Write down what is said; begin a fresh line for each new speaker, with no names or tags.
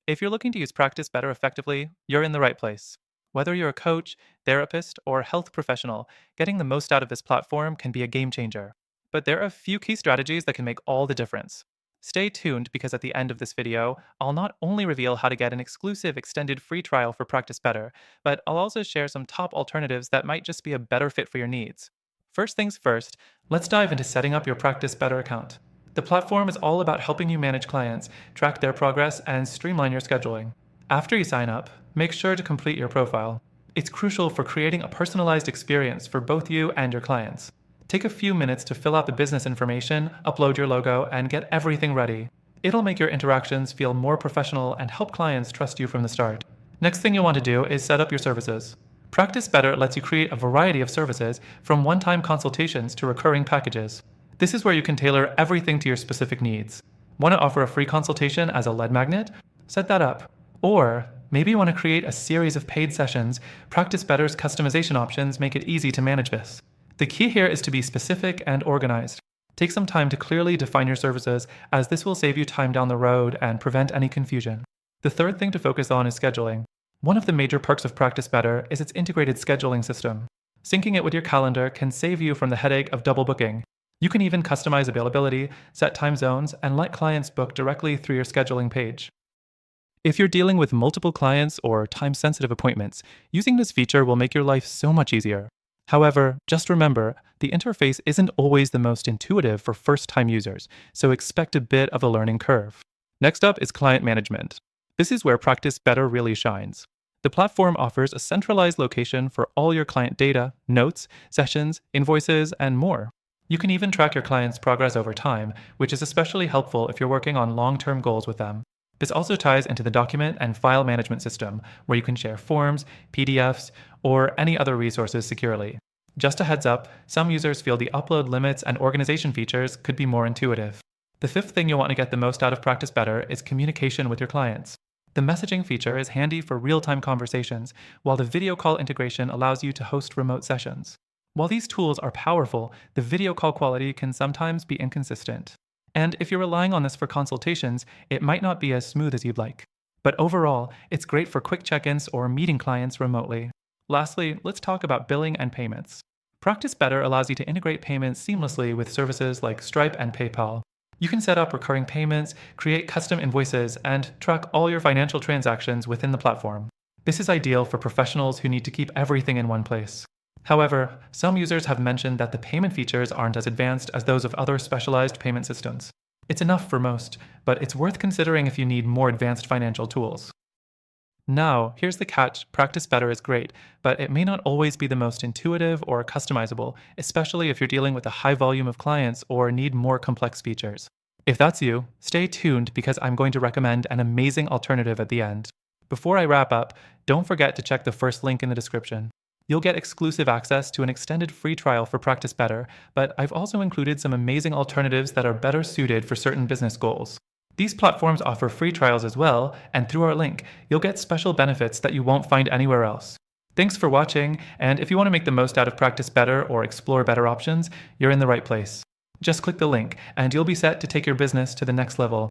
If you're looking to use Practice Better effectively, you're in the right place. Whether you're a coach, therapist, or health professional, getting the most out of this platform can be a game changer. But there are a few key strategies that can make all the difference. Stay tuned because at the end of this video, I'll not only reveal how to get an exclusive extended free trial for Practice Better, but I'll also share some top alternatives that might just be a better fit for your needs. First things first, let's dive into setting up your Practice Better account. The platform is all about helping you manage clients, track their progress, and streamline your scheduling. After you sign up, make sure to complete your profile. It's crucial for creating a personalized experience for both you and your clients. Take a few minutes to fill out the business information, upload your logo, and get everything ready. It'll make your interactions feel more professional and help clients trust you from the start. Next thing you'll want to do is set up your services. Practice Better lets you create a variety of services, from one-time consultations to recurring packages. This is where you can tailor everything to your specific needs. Want to offer a free consultation as a lead magnet? Set that up. Or maybe you want to create a series of paid sessions. Practice Better's customization options make it easy to manage this. The key here is to be specific and organized. Take some time to clearly define your services, as this will save you time down the road and prevent any confusion. The third thing to focus on is scheduling. One of the major perks of Practice Better is its integrated scheduling system. Syncing it with your calendar can save you from the headache of double booking. You can even customize availability, set time zones, and let clients book directly through your scheduling page. If you're dealing with multiple clients or time-sensitive appointments, using this feature will make your life so much easier. However, just remember, the interface isn't always the most intuitive for first-time users, so expect a bit of a learning curve. Next up is client management. This is where Practice Better really shines. The platform offers a centralized location for all your client data, notes, sessions, invoices, and more. You can even track your clients' progress over time, which is especially helpful if you're working on long-term goals with them. This also ties into the document and file management system, where you can share forms, PDFs, or any other resources securely. Just a heads up, some users feel the upload limits and organization features could be more intuitive. The fifth thing you'll want to get the most out of Practice Better is communication with your clients. The messaging feature is handy for real-time conversations, while the video call integration allows you to host remote sessions. While these tools are powerful, the video call quality can sometimes be inconsistent. And if you're relying on this for consultations, it might not be as smooth as you'd like. But overall, it's great for quick check-ins or meeting clients remotely. Lastly, let's talk about billing and payments. Practice Better allows you to integrate payments seamlessly with services like Stripe and PayPal. You can set up recurring payments, create custom invoices, and track all your financial transactions within the platform. This is ideal for professionals who need to keep everything in one place. However, some users have mentioned that the payment features aren't as advanced as those of other specialized payment systems. It's enough for most, but it's worth considering if you need more advanced financial tools. Now, here's the catch: Practice Better is great, but it may not always be the most intuitive or customizable, especially if you're dealing with a high volume of clients or need more complex features. If that's you, stay tuned because I'm going to recommend an amazing alternative at the end. Before I wrap up, don't forget to check the first link in the description. You'll get exclusive access to an extended free trial for Practice Better, but I've also included some amazing alternatives that are better suited for certain business goals. These platforms offer free trials as well, and through our link, you'll get special benefits that you won't find anywhere else. Thanks for watching, and if you want to make the most out of Practice Better or explore better options, you're in the right place. Just click the link, and you'll be set to take your business to the next level.